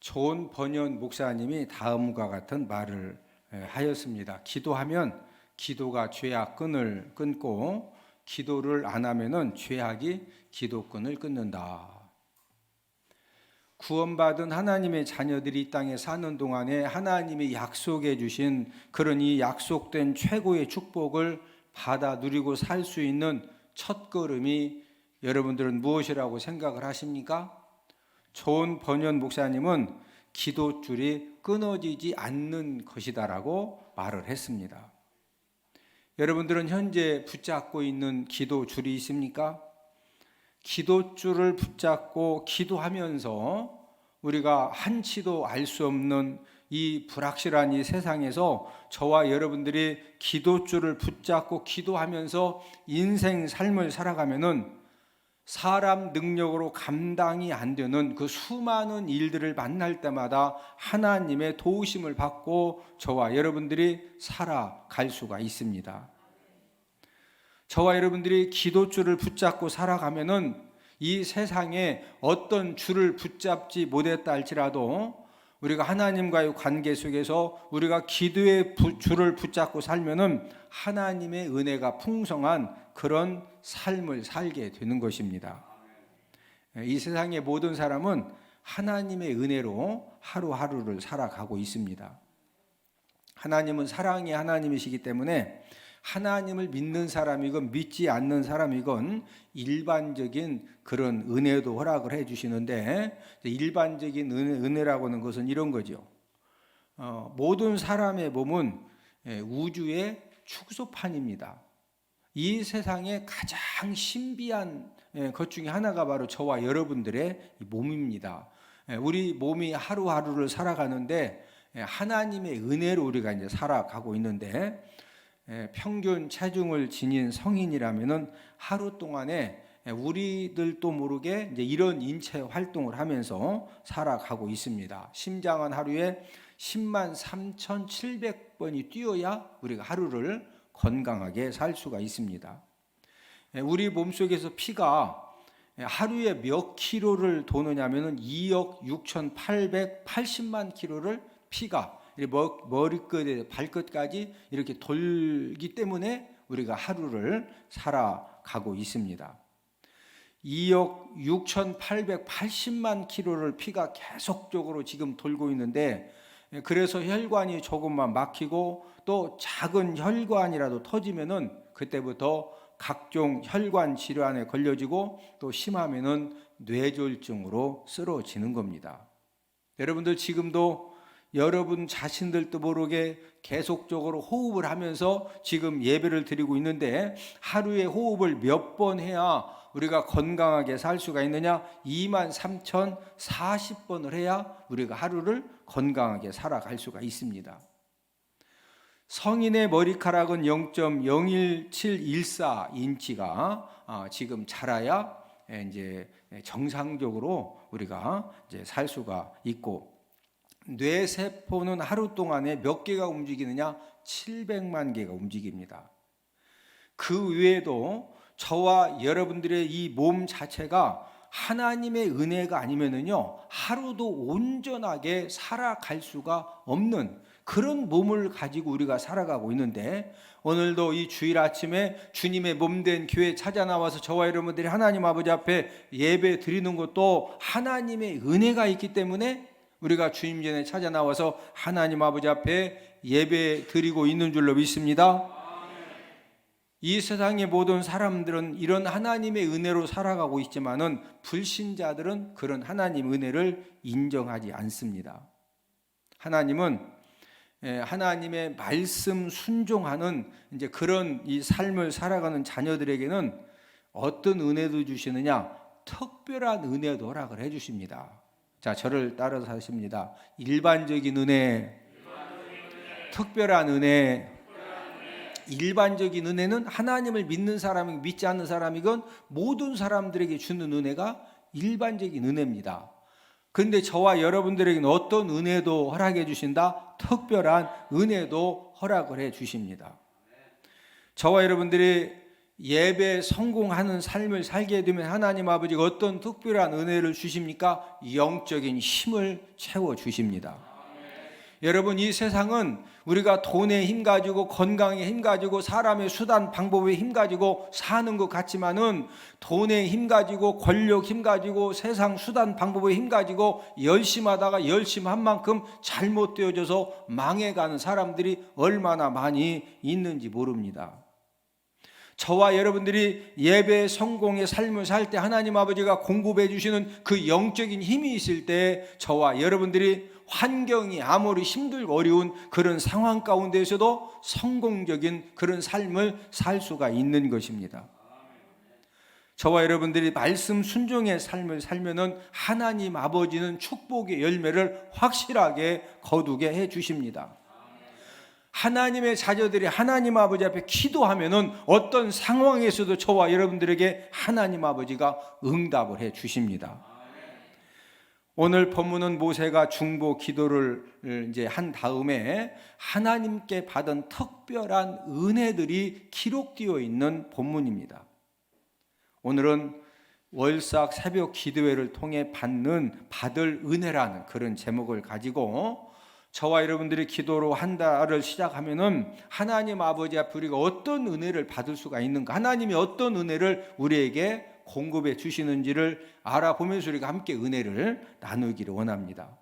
존 버년 목사님이 다음과 같은 말을 하였습니다. 기도하면 기도가 죄악 끈을 끊고 기도를 안 하면은 죄악이 기도끈을 끊는다. 구원받은 하나님의 자녀들이 이 땅에 사는 동안에 하나님이 약속해 주신 그런 이 약속된 최고의 축복을 받아 누리고 살 수 있는 첫걸음이 여러분들은 무엇이라고 생각을 하십니까? 존 버년 목사님은 기도줄이 끊어지지 않는 것이다라고 말을 했습니다. 여러분들은 현재 붙잡고 있는 기도줄이 있습니까? 기도줄을 붙잡고 기도하면서 우리가 한치도 알 수 없는 이 불확실한 이 세상에서 저와 여러분들이 기도줄을 붙잡고 기도하면서 인생 삶을 살아가면은 사람 능력으로 감당이 안 되는 그 수많은 일들을 만날 때마다 하나님의 도우심을 받고 저와 여러분들이 살아갈 수가 있습니다. 저와 여러분들이 기도줄을 붙잡고 살아가면은 이 세상에 어떤 줄을 붙잡지 못했다 할지라도 우리가 하나님과의 관계 속에서 우리가 기도의 줄을 붙잡고 살면은 하나님의 은혜가 풍성한 그런 삶을 살게 되는 것입니다. 이 세상의 모든 사람은 하나님의 은혜로 하루하루를 살아가고 있습니다. 하나님은 사랑의 하나님이시기 때문에 하나님을 믿는 사람이건 믿지 않는 사람이건 일반적인 그런 은혜도 허락을 해 주시는데, 일반적인 은혜라고 하는 것은 이런 거죠. 모든 사람의 몸은 우주의 축소판입니다. 이 세상에 가장 신비한 것 중에 하나가 바로 저와 여러분들의 몸입니다. 우리 몸이 하루하루를 살아가는데 하나님의 은혜로 우리가 이제 살아가고 있는데, 평균 체중을 지닌 성인이라면은 하루 동안에 우리들도 모르게 이제 이런 인체 활동을 하면서 살아가고 있습니다. 심장은 하루에 10만 3,700번이 뛰어야 우리가 하루를 건강하게 살 수가 있습니다. 우리 몸속에서 피가 하루에 몇 킬로를 도느냐면은 2억 6,880만 킬로를 피가 머리끝에 발끝까지 이렇게 돌기 때문에 우리가 하루를 살아가고 있습니다. 2억 6,880만 킬로를 피가 계속적으로 지금 돌고 있는데, 그래서 혈관이 조금만 막히고 또 작은 혈관이라도 터지면은 그때부터 각종 혈관 질환에 걸려지고 또 심하면은 뇌졸중으로 쓰러지는 겁니다. 여러분들 지금도 여러분 자신들도 모르게 계속적으로 호흡을 하면서 지금 예배를 드리고 있는데, 하루에 호흡을 몇 번 해야 우리가 건강하게 살 수가 있느냐? 23,040번을 해야 우리가 하루를 건강하게 살아갈 수가 있습니다. 성인의 머리카락은 0.01714인치가 지금 자라야 이제 정상적으로 우리가 이제 살 수가 있고, 뇌세포는 하루 동안에 몇 개가 움직이느냐? 700만 개가 움직입니다. 그 외에도 저와 여러분들의 이 몸 자체가 하나님의 은혜가 아니면은요, 하루도 온전하게 살아갈 수가 없는 그런 몸을 가지고 우리가 살아가고 있는데, 오늘도 이 주일 아침에 주님의 몸된 교회 찾아 나와서 저와 여러분들이 하나님 아버지 앞에 예배 드리는 것도 하나님의 은혜가 있기 때문에 우리가 주님 전에 찾아 나와서 하나님 아버지 앞에 예배 드리고 있는 줄로 믿습니다. 이 세상의 모든 사람들은 이런 하나님의 은혜로 살아가고 있지만은 불신자들은 그런 하나님 은혜를 인정하지 않습니다. 하나님은 하나님의 말씀 순종하는 이제 그런 이 삶을 살아가는 자녀들에게는 어떤 은혜도 주시느냐? 특별한 은혜도 허락을 해 주십니다. 자, 저를 따라서 하십니다. 일반적인 은혜, 특별한 은혜. 일반적인 은혜는 하나님을 믿는 사람이 믿지 않는 사람이건 모든 사람들에게 주는 은혜가 일반적인 은혜입니다. 그런데 저와 여러분들에게는 어떤 은혜도 허락해 주신다? 특별한 은혜도 허락을 해 주십니다. 저와 여러분들이 예배에 성공하는 삶을 살게 되면 하나님 아버지가 어떤 특별한 은혜를 주십니까? 영적인 힘을 채워 주십니다. 여러분, 이 세상은 우리가 돈에 힘 가지고 건강에 힘 가지고 사람의 수단 방법에 힘 가지고 사는 것 같지만은 돈에 힘 가지고 권력 힘 가지고 세상 수단 방법에 힘 가지고 열심하다가 열심한 만큼 잘못되어져서 망해가는 사람들이 얼마나 많이 있는지 모릅니다. 저와 여러분들이 예배 성공의 삶을 살 때 하나님 아버지가 공급해 주시는 그 영적인 힘이 있을 때 저와 여러분들이 환경이 아무리 힘들고 어려운 그런 상황 가운데에서도 성공적인 그런 삶을 살 수가 있는 것입니다. 저와 여러분들이 말씀 순종의 삶을 살면은 하나님 아버지는 축복의 열매를 확실하게 거두게 해 주십니다. 하나님의 자녀들이 하나님 아버지 앞에 기도하면은 어떤 상황에서도 저와 여러분들에게 하나님 아버지가 응답을 해 주십니다. 오늘 본문은 모세가 중보 기도를 이제 한 다음에 하나님께 받은 특별한 은혜들이 기록되어 있는 본문입니다. 오늘은 월삭 새벽 기도회를 통해 받을 은혜라는 그런 제목을 가지고 저와 여러분들이 기도로 한 달을 시작하면은 하나님 아버지 앞에 우리가 어떤 은혜를 받을 수가 있는가, 하나님이 어떤 은혜를 우리에게 공급해 주시는지를 알아보면서 우리가 함께 은혜를 나누기를 원합니다.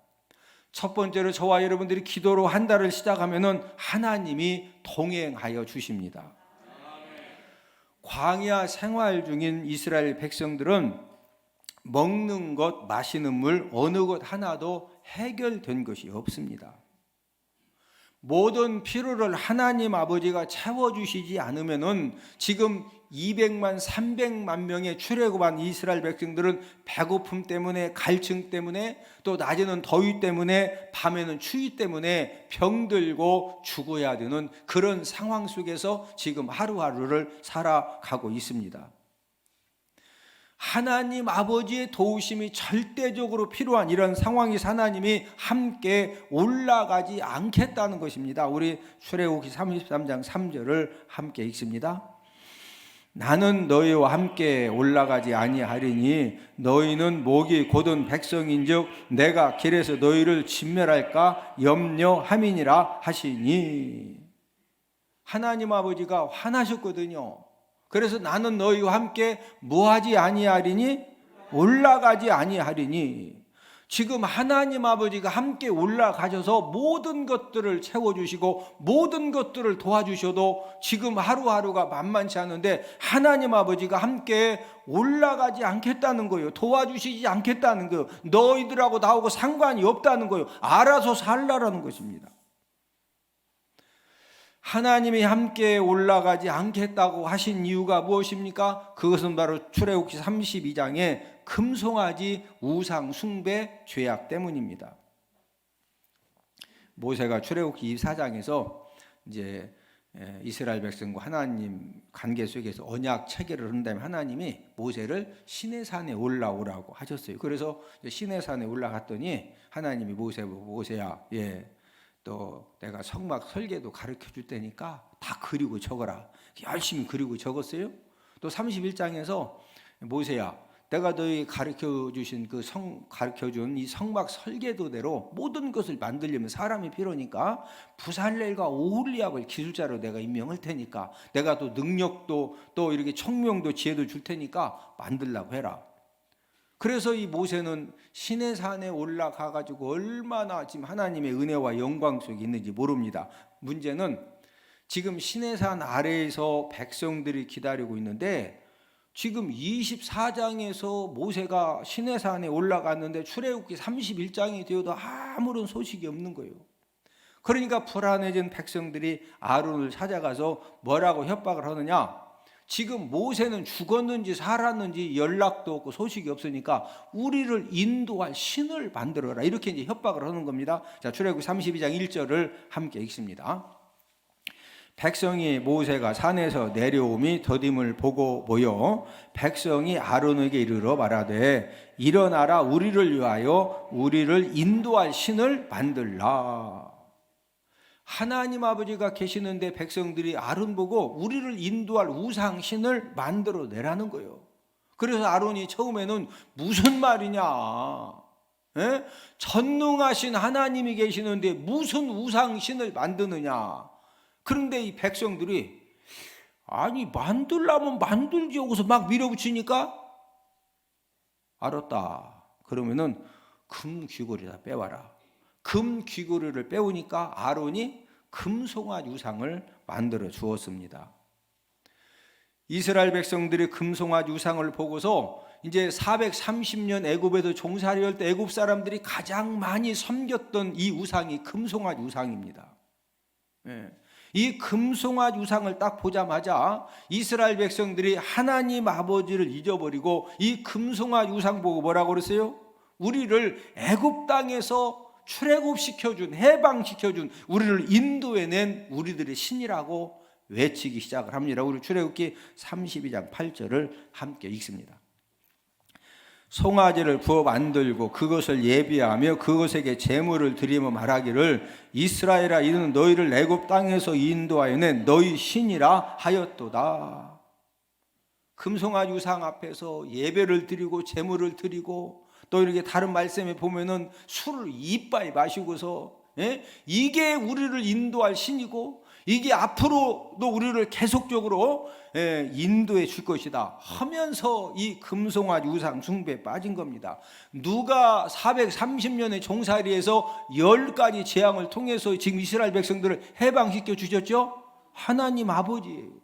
첫 번째로 저와 여러분들이 기도로 한 달을 시작하면은 하나님이 동행하여 주십니다. 광야 생활 중인 이스라엘 백성들은 먹는 것, 마시는 물 어느 것 하나도 해결된 것이 없습니다. 모든 필요를 하나님 아버지가 채워주시지 않으면은 지금 200만 300만 명의 출애굽한 이스라엘 백성들은 배고픔 때문에, 갈증 때문에, 또 낮에는 더위 때문에, 밤에는 추위 때문에 병들고 죽어야 되는 그런 상황 속에서 지금 하루하루를 살아가고 있습니다. 하나님 아버지의 도우심이 절대적으로 필요한 이런 상황에서 하나님이 함께 올라가지 않겠다는 것입니다. 우리 출애굽기 33장 3절을 함께 읽습니다. 나는 너희와 함께 올라가지 아니하리니 너희는 목이 곧은 백성인즉 내가 길에서 너희를 진멸할까 염려함이니라 하시니. 하나님 아버지가 화나셨거든요. 그래서 나는 너희와 함께 뭐하지 아니하리니? 올라가지 아니하리니. 지금 하나님 아버지가 함께 올라가셔서 모든 것들을 채워주시고 모든 것들을 도와주셔도 지금 하루하루가 만만치 않은데 하나님 아버지가 함께 올라가지 않겠다는 거예요. 도와주시지 않겠다는 거예요. 너희들하고 나하고 상관이 없다는 거예요. 알아서 살라라는 것입니다. 하나님이 함께 올라가지 않겠다고 하신 이유가 무엇입니까? 그것은 바로 출애굽기 32장의 금송아지 우상 숭배 죄악 때문입니다. 모세가 출애굽기 24장에서 이제 이스라엘 백성과 하나님 관계 속에서 언약 체계를 하는 다음에 하나님이 모세를 시내산에 올라오라고 하셨어요. 그래서 시내산에 올라갔더니 하나님이 모세야, 또 내가 성막 설계도 가르쳐 줄 테니까 다 그리고 적어라. 열심히 그리고 적었어요. 또 31장에서 모세야, 내가 너희 가르쳐 주신 가르쳐 준 이 성막 설계도대로 모든 것을 만들려면 사람이 필요니까 부살렐과 오홀리압을 기술자로 내가 임명할 테니까 내가 또 능력도 또 이렇게 청명도 지혜도 줄 테니까 만들라고 해라. 그래서 이 모세는 시내산에 올라가 가지고 얼마나 지금 하나님의 은혜와 영광 속에 있는지 모릅니다. 문제는 지금 시내산 아래에서 백성들이 기다리고 있는데 지금 24장에서 모세가 시내산에 올라갔는데 출애굽기 31장이 되어도 아무런 소식이 없는 거예요. 그러니까 불안해진 백성들이 아론을 찾아가서 뭐라고 협박을 하느냐? 지금 모세는 죽었는지 살았는지 연락도 없고 소식이 없으니까 우리를 인도할 신을 만들어라. 이렇게 이제 협박을 하는 겁니다. 자, 출애굽기 32장 1절을 함께 읽습니다. 백성이 모세가 산에서 내려옴이 더딤을 보고 모여 백성이 아론에게 이르러 말하되 일어나라, 우리를 위하여 우리를 인도할 신을 만들라. 하나님 아버지가 계시는데 백성들이 아론 보고 우리를 인도할 우상신을 만들어내라는 거예요. 그래서 아론이 처음에는 무슨 말이냐, 에? 전능하신 하나님이 계시는데 무슨 우상신을 만드느냐. 그런데 이 백성들이 아니 만들라면 만들지 하고서 막 밀어붙이니까 알았다. 그러면은 금 귀걸이다 빼와라. 금 귀걸이를 빼오니까 아론이 금송아지 우상을 만들어 주었습니다. 이스라엘 백성들이 금송아지 우상을 보고서 이제 430년 애굽에서 종살이 할 때 애굽 사람들이 가장 많이 섬겼던 이 우상이 금송아지 우상입니다. 이 금송아지 우상을 딱 보자마자 이스라엘 백성들이 하나님 아버지를 잊어버리고 이 금송아지 우상 보고 뭐라고 그랬어요? 우리를 애굽 땅에서 출애굽시켜준, 해방시켜준, 우리를 인도해낸 우리들의 신이라고 외치기 시작을 합니다. 우리 출애굽기 32장 8절을 함께 읽습니다. 송아지를 부어 만들고 그것을 예비하며 그것에게 제물을 드리며 말하기를 이스라엘아 이는 너희를 애굽 땅에서 인도하여 낸 너희 신이라 하였도다. 금송아지 우상 앞에서 예배를 드리고 제물을 드리고 또 이렇게 다른 말씀에 보면은 술을 이빠이 마시고서 이게 우리를 인도할 신이고 이게 앞으로도 우리를 계속적으로 인도해 줄 것이다 하면서 이 금송아지 우상 숭배에 빠진 겁니다. 누가 430년의 종살이에서 10가지 재앙을 통해서 지금 이스라엘 백성들을 해방시켜 주셨죠? 하나님 아버지예요.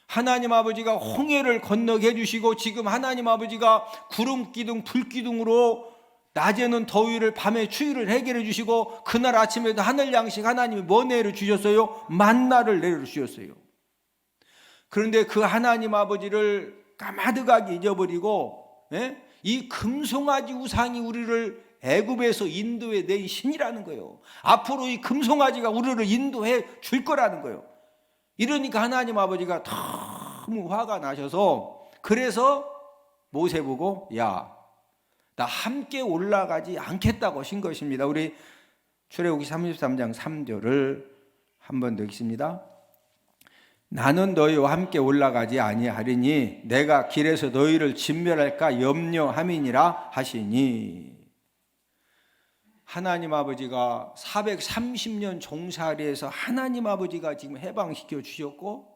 하나님 아버지가 홍해를 건너게 해주시고 지금 하나님 아버지가 구름 기둥 불 기둥으로 낮에는 더위를 밤에 추위를 해결해 주시고 그날 아침에도 하늘 양식 하나님이 뭐 내려 주셨어요? 만나를 내려 주셨어요. 그런데 그 하나님 아버지를 까마득하게 잊어버리고 이 금송아지 우상이 우리를 애굽에서 인도해 낸 신이라는 거예요. 앞으로 이 금송아지가 우리를 인도해 줄 거라는 거예요. 이러니까 하나님 아버지가 너무 화가 나셔서 그래서 모세 보고 야, 나 함께 올라가지 않겠다고 하신 것입니다. 우리 출애굽기 33장 3절을 한 번 더 읽습니다. 나는 너희와 함께 올라가지 아니하리니 내가 길에서 너희를 진멸할까 염려함이니라 하시니. 하나님 아버지가 430년 종살이에서 하나님 아버지가 지금 해방시켜 주셨고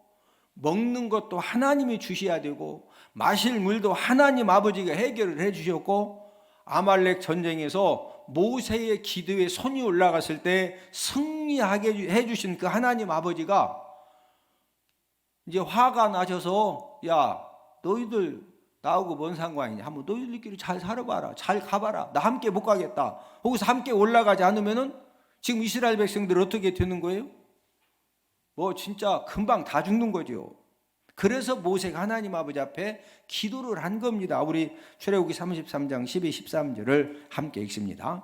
먹는 것도 하나님이 주셔야 되고 마실 물도 하나님 아버지가 해결을 해 주셨고 아말렉 전쟁에서 모세의 기도에 손이 올라갔을 때 승리하게 해 주신 그 하나님 아버지가 이제 화가 나셔서 야 너희들 나하고 뭔 상관이냐 한번 너희들끼리 잘 살아봐라 잘 가봐라 나 함께 못 가겠다 거기서 함께 올라가지 않으면은 지금 이스라엘 백성들 어떻게 되는 거예요? 뭐 진짜 금방 다 죽는 거죠. 그래서 모세가 하나님 아버지 앞에 기도를 한 겁니다. 우리 출애굽기 33장 12, 13절을 함께 읽습니다.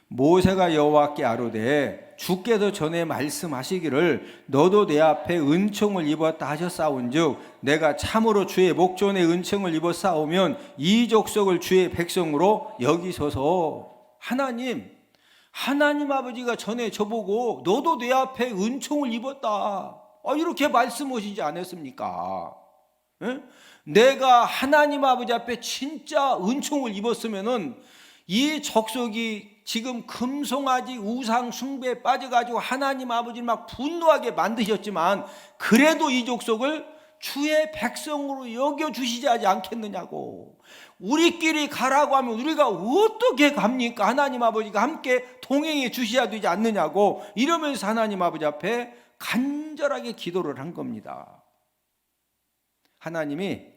모세가 여호와께 아뢰되 주께서 전에 말씀하시기를 너도 내 앞에 은총을 입었다 하셨사온즉 내가 참으로 주의 목전에 은총을 입었사오면 이 족속을 주의 백성으로 여기소서. 하나님 아버지가 전에 저보고 너도 내 앞에 은총을 입었다 이렇게 말씀하시지 않았습니까? 내가 하나님 아버지 앞에 진짜 은총을 입었으면은 이 족속이 지금 금송아지 우상 숭배에 빠져가지고 하나님 아버지를 막 분노하게 만드셨지만 그래도 이 족속을 주의 백성으로 여겨주시지 않겠느냐고. 우리끼리 가라고 하면 우리가 어떻게 갑니까? 하나님 아버지가 함께 동행해 주셔야 되지 않느냐고 이러면서 하나님 아버지 앞에 간절하게 기도를 한 겁니다. 하나님이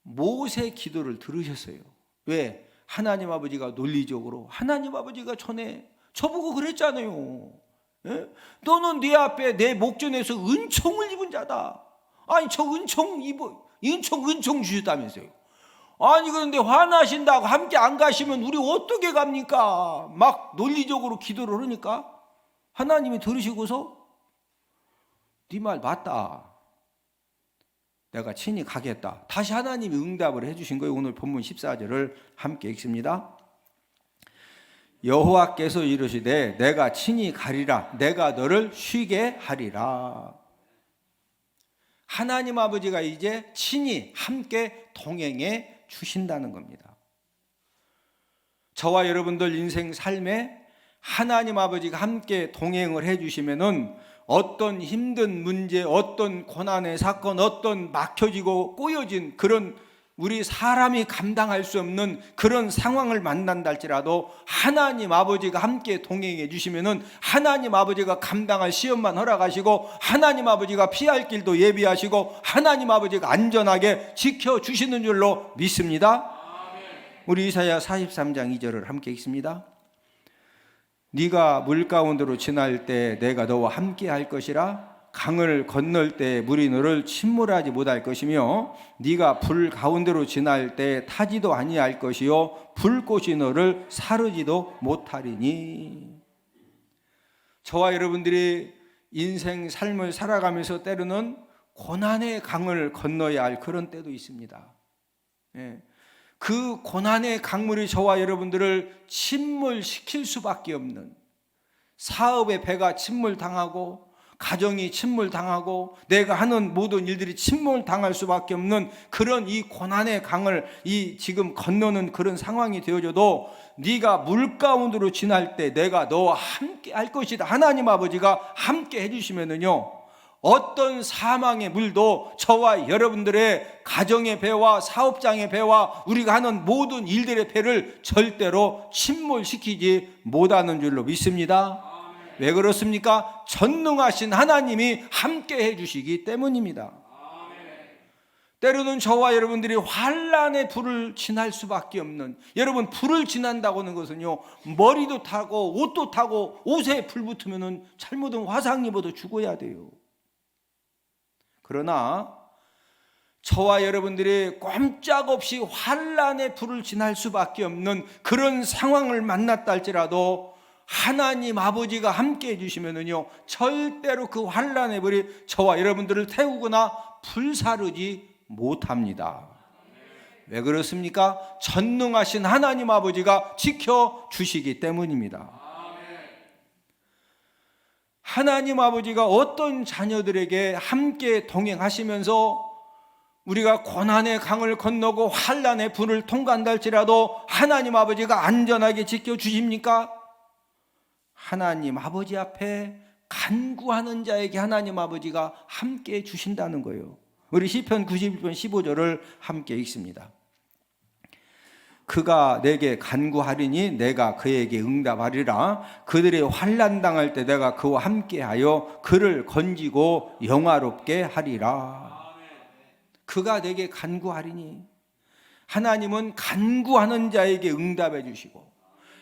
모세 기도를 들으셨어요. 왜? 하나님 아버지가 논리적으로 하나님 아버지가 전에 저보고 그랬잖아요. 너는 네 앞에 내 목전에서 은총을 입은 자다. 아니 저 은총 주셨다면서요. 아니 그런데 화나신다고 함께 안 가시면 우리 어떻게 갑니까? 막 논리적으로 기도를 하니까 하나님이 들으시고서 네 말 맞다. 내가 친히 가겠다. 다시 하나님이 응답을 해주신 거예요. 오늘 본문 14절을 함께 읽습니다. 여호와께서 이르시되 내가 친히 가리라. 내가 너를 쉬게 하리라. 하나님 아버지가 이제 친히 함께 동행해 주신다는 겁니다. 저와 여러분들 인생 삶에 하나님 아버지가 함께 동행을 해 주시면은 어떤 힘든 문제, 어떤 고난의 사건, 어떤 막혀지고 꼬여진 그런 우리 사람이 감당할 수 없는 그런 상황을 만난다 할지라도 하나님 아버지가 함께 동행해 주시면은 하나님 아버지가 감당할 시험만 허락하시고 하나님 아버지가 피할 길도 예비하시고 하나님 아버지가 안전하게 지켜주시는 줄로 믿습니다. 우리 이사야 43장 2절을 함께 읽습니다. 네가 물 가운데로 지날 때 내가 너와 함께 할 것이라. 강을 건널 때 물이 너를 침몰하지 못할 것이며 네가 불 가운데로 지날 때 타지도 아니할 것이요 불꽃이 너를 사르지도 못하리니. 저와 여러분들이 인생 삶을 살아가면서 때로는 고난의 강을 건너야 할 그런 때도 있습니다. 그 고난의 강물이 저와 여러분들을 침몰시킬 수밖에 없는, 사업의 배가 침몰당하고 가정이 침몰당하고 내가 하는 모든 일들이 침몰당할 수밖에 없는 그런 이 고난의 강을 지금 건너는 그런 상황이 되어져도 네가 물 가운데로 지날 때 내가 너와 함께 할 것이다. 하나님 아버지가 함께 해주시면은요, 어떤 사망의 물도 저와 여러분들의 가정의 배와 사업장의 배와 우리가 하는 모든 일들의 배를 절대로 침몰시키지 못하는 줄로 믿습니다. 왜 그렇습니까? 전능하신 하나님이 함께 해주시기 때문입니다. 때로는 저와 여러분들이 환난의 불을 지날 수밖에 없는, 여러분 불을 지난다고 하는 것은요, 머리도 타고 옷도 타고 옷에 불 붙으면 잘못은 화상 입어도 죽어야 돼요. 그러나 저와 여러분들이 꼼짝없이 환난의 불을 지날 수밖에 없는 그런 상황을 만났다 할지라도 하나님 아버지가 함께 해주시면은요, 절대로 그 환난의 불이 저와 여러분들을 태우거나 불사르지 못합니다. 왜 그렇습니까? 전능하신 하나님 아버지가 지켜주시기 때문입니다. 하나님 아버지가 어떤 자녀들에게 함께 동행하시면서 우리가 고난의 강을 건너고 환난의 불을 통과한다 할지라도 하나님 아버지가 안전하게 지켜주십니까? 하나님 아버지 앞에 간구하는 자에게 하나님 아버지가 함께 주신다는 거예요. 우리 시편 91편 15절을 함께 읽습니다. 그가 내게 간구하리니 내가 그에게 응답하리라. 그들이 환난 당할 때 내가 그와 함께하여 그를 건지고 영화롭게 하리라. 그가 내게 간구하리니, 하나님은 간구하는 자에게 응답해 주시고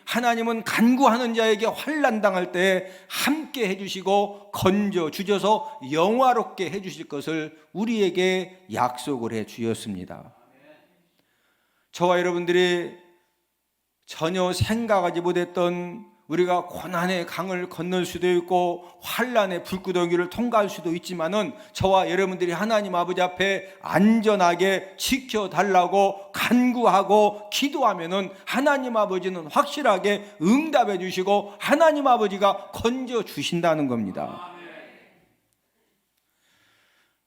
하나님은 간구하는 자에게 환난 당할 때 함께 해주시고 건져 주셔서 영화롭게 해주실 것을 우리에게 약속을 해 주셨습니다. 저와 여러분들이 전혀 생각하지 못했던 우리가 고난의 강을 건널 수도 있고 환난의 불구덩이를 통과할 수도 있지만은 저와 여러분들이 하나님 아버지 앞에 안전하게 지켜달라고 간구하고 기도하면은 하나님 아버지는 확실하게 응답해 주시고 하나님 아버지가 건져 주신다는 겁니다.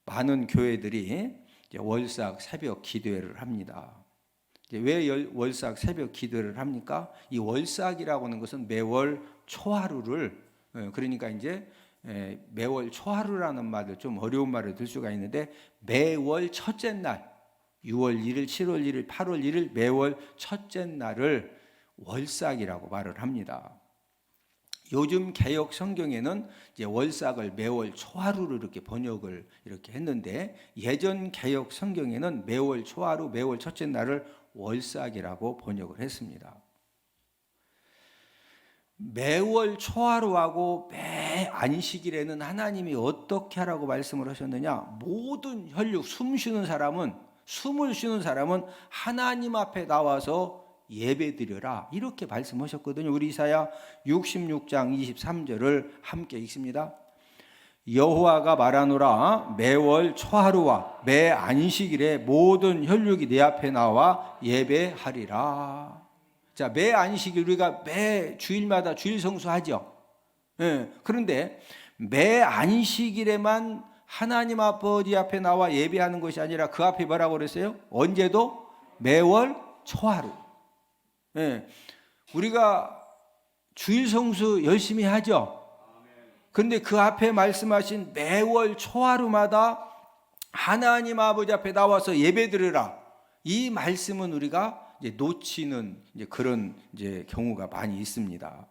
많은 교회들이 월삭 새벽 기도회를 합니다. 왜 월삭 새벽 기도를 합니까? 이 월삭이라고 하는 것은 매월 초하루를, 그러니까 이제 매월 초하루라는 말을 좀 어려운 말을 들 수가 있는데 매월 첫째 날 6월 1일, 7월 1일, 8월 1일 매월 첫째 날을 월삭이라고 말을 합니다. 요즘 개역 성경에는 이제 월삭을 매월 초하루로 이렇게 번역을 이렇게 했는데 예전 개역 성경에는 매월 초하루, 매월 첫째 날을 월삭이라고 번역을 했습니다. 매월 초하루하고 매 안식일에는 하나님이 어떻게 하라고 말씀을 하셨느냐? 모든 혈육, 숨을 쉬는 사람은 하나님 앞에 나와서 예배드려라, 이렇게 말씀하셨거든요. 우리 이사야 66장 23절을 함께 읽습니다. 여호와가 말하노라. 매월 초하루와 매 안식일에 모든 혈육이 내 앞에 나와 예배하리라. 자, 매 안식일 우리가 매 주일마다 주일 성수하죠. 예, 그런데 매 안식일에만 하나님 아버지 앞에 나와 예배하는 것이 아니라 그 앞에 뭐라고 그랬어요? 언제도 매월 초하루. 예, 우리가 주일 성수 열심히 하죠. 그런데 그 앞에 말씀하신 매월 초하루마다 하나님 아버지 앞에 나와서 예배드리라. 이 말씀은 우리가 이제 놓치는 이제 그런 이제 경우가 많이 있습니다.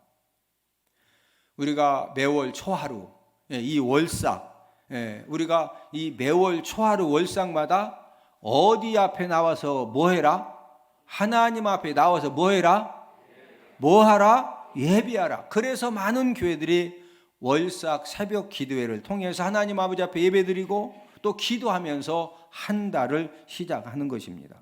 우리가 매월 초하루, 이 월삭, 우리가 이 매월 초하루 월삭마다 어디 앞에 나와서 뭐 해라? 하나님 앞에 나와서 뭐 해라? 뭐 하라? 예배하라. 그래서 많은 교회들이 월삭 새벽 기도회를 통해서 하나님 아버지 앞에 예배드리고 또 기도하면서 한 달을 시작하는 것입니다.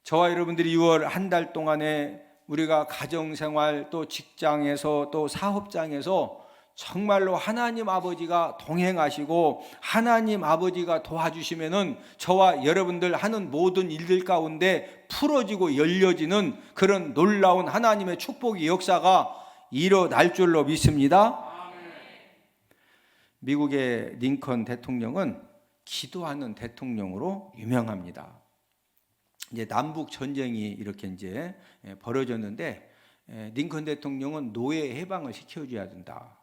저와 여러분들이 6월 한 달 동안에 우리가 가정생활 또 직장에서 또 사업장에서 정말로 하나님 아버지가 동행하시고 하나님 아버지가 도와주시면은 저와 여러분들 하는 모든 일들 가운데 풀어지고 열려지는 그런 놀라운 하나님의 축복의 역사가 일어날 줄로 믿습니다. 미국의 링컨 대통령은 기도하는 대통령으로 유명합니다. 이제 남북 전쟁이 이렇게 이제 벌어졌는데 링컨 대통령은 노예 해방을 시켜줘야 된다.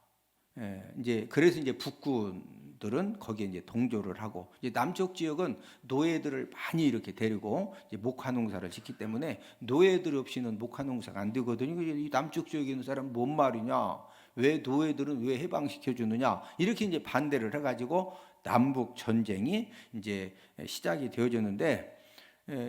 이제 그래서 이제 북군들은 거기에 이제 동조를 하고 이제 남쪽 지역은 노예들을 많이 이렇게 데리고 이제 목화농사를 짓기 때문에 노예들 없이는 목화농사가 안 되거든요. 이 남쪽 지역에 있는 사람 뭔 말이냐? 왜 노예들은 왜 해방시켜 주느냐? 이렇게 이제 반대를 해가지고 남북 전쟁이 이제 시작이 되어졌는데.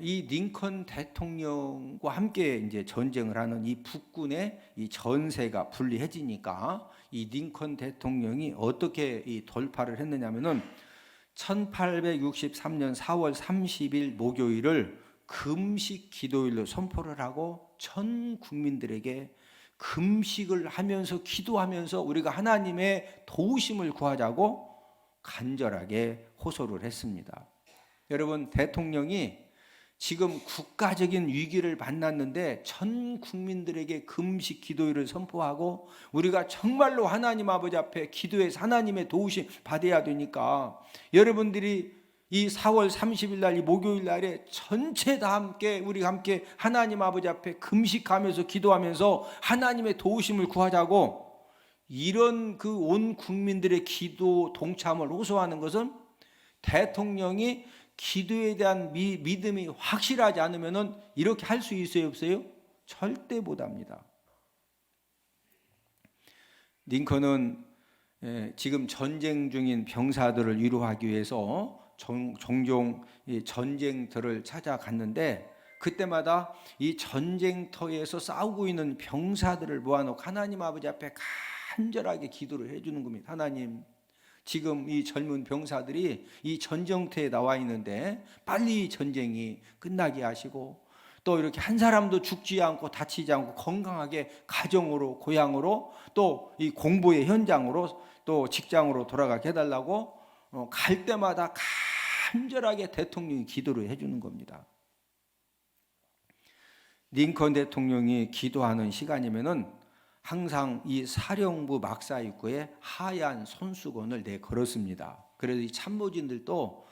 이 링컨 대통령과 함께 이제 전쟁을 하는 이 북군의 이 전세가 불리해지니까 이 링컨 대통령이 어떻게 이 돌파를 했느냐면은 1863년 4월 30일 목요일을 금식 기도일로 선포를 하고 전 국민들에게 금식을 하면서 기도하면서 우리가 하나님의 도우심을 구하자고 간절하게 호소를 했습니다. 여러분, 대통령이 지금 국가적인 위기를 만났는데 전 국민들에게 금식 기도일을 선포하고 우리가 정말로 하나님 아버지 앞에 기도해서 하나님의 도우심 받아야 되니까 여러분들이 이 4월 30일 날 이 목요일 날에 전체 다 함께 우리가 함께 하나님 아버지 앞에 금식하면서 기도하면서 하나님의 도우심을 구하자고 이런 그 온 국민들의 기도 동참을 호소하는 것은 대통령이 기도에 대한 믿음이 확실하지 않으면 이렇게 할 수 있어요, 없어요? 절대 못합니다. 링컨은 지금 전쟁 중인 병사들을 위로하기 위해서 종종 전쟁터를 찾아갔는데 그때마다 이 전쟁터에서 싸우고 있는 병사들을 모아놓고 하나님 아버지 앞에 간절하게 기도를 해주는 겁니다. 하나님, 지금 이 젊은 병사들이 이 전쟁터에 나와 있는데 빨리 전쟁이 끝나게 하시고 또 이렇게 한 사람도 죽지 않고 다치지 않고 건강하게 가정으로 고향으로 또 이 공부의 현장으로 또 직장으로 돌아가게 해달라고 갈 때마다 간절하게 대통령이 기도를 해주는 겁니다. 링컨 대통령이 기도하는 시간이면은 항상 이 사령부 막사 입구에 하얀 손수건을 내걸었습니다. 그래서 이 참모진들도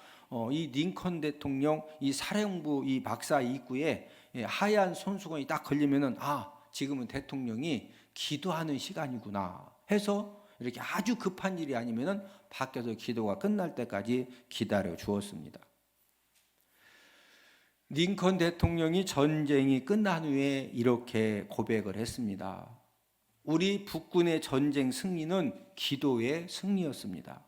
이 링컨 대통령 이 사령부 이 막사 입구에 하얀 손수건이 딱 걸리면은 지금은 대통령이 기도하는 시간이구나 해서 이렇게 아주 급한 일이 아니면은 밖에서 기도가 끝날 때까지 기다려 주었습니다. 링컨 대통령이 전쟁이 끝난 후에 이렇게 고백을 했습니다. 우리 북군의 전쟁 승리는 기도의 승리였습니다.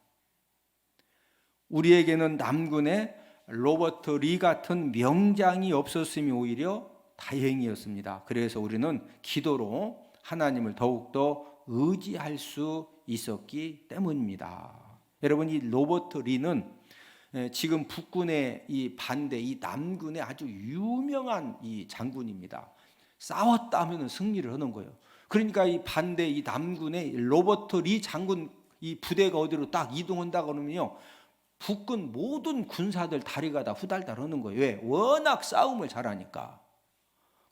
우리에게는 남군의 로버트 리 같은 명장이 없었음이 오히려 다행이었습니다. 그래서 우리는 기도로 하나님을 더욱더 의지할 수 있었기 때문입니다. 여러분, 이 로버트 리는 지금 북군의 이 반대, 이 남군의 아주 유명한 이 장군입니다. 싸웠다 하면 승리를 하는 거예요. 그러니까 이 반대 이 남군의 로버트 리 장군 이 부대가 어디로 딱 이동한다 그러면요, 북군 모든 군사들 다리가 다 후달달 하는 거예요. 왜? 워낙 싸움을 잘하니까.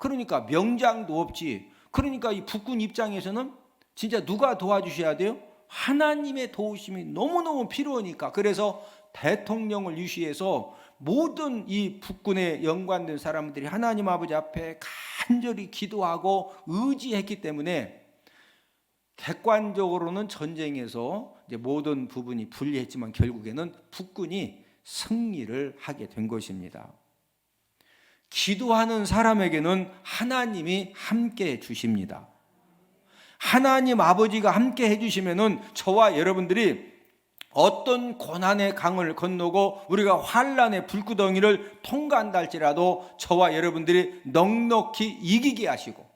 그러니까 명장도 없지. 그러니까 이 북군 입장에서는 진짜 누가 도와주셔야 돼요? 하나님의 도우심이 너무너무 필요하니까. 그래서 대통령을 유시해서 모든 이 북군에 연관된 사람들이 하나님 아버지 앞에 간절히 기도하고 의지했기 때문에 객관적으로는 전쟁에서 이제 모든 부분이 불리했지만 결국에는 북군이 승리를 하게 된 것입니다. 기도하는 사람에게는 하나님이 함께 해 주십니다. 하나님 아버지가 함께 해 주시면은 저와 여러분들이 어떤 고난의 강을 건너고 우리가 환란의 불구덩이를 통과한다 할지라도 저와 여러분들이 넉넉히 이기게 하시고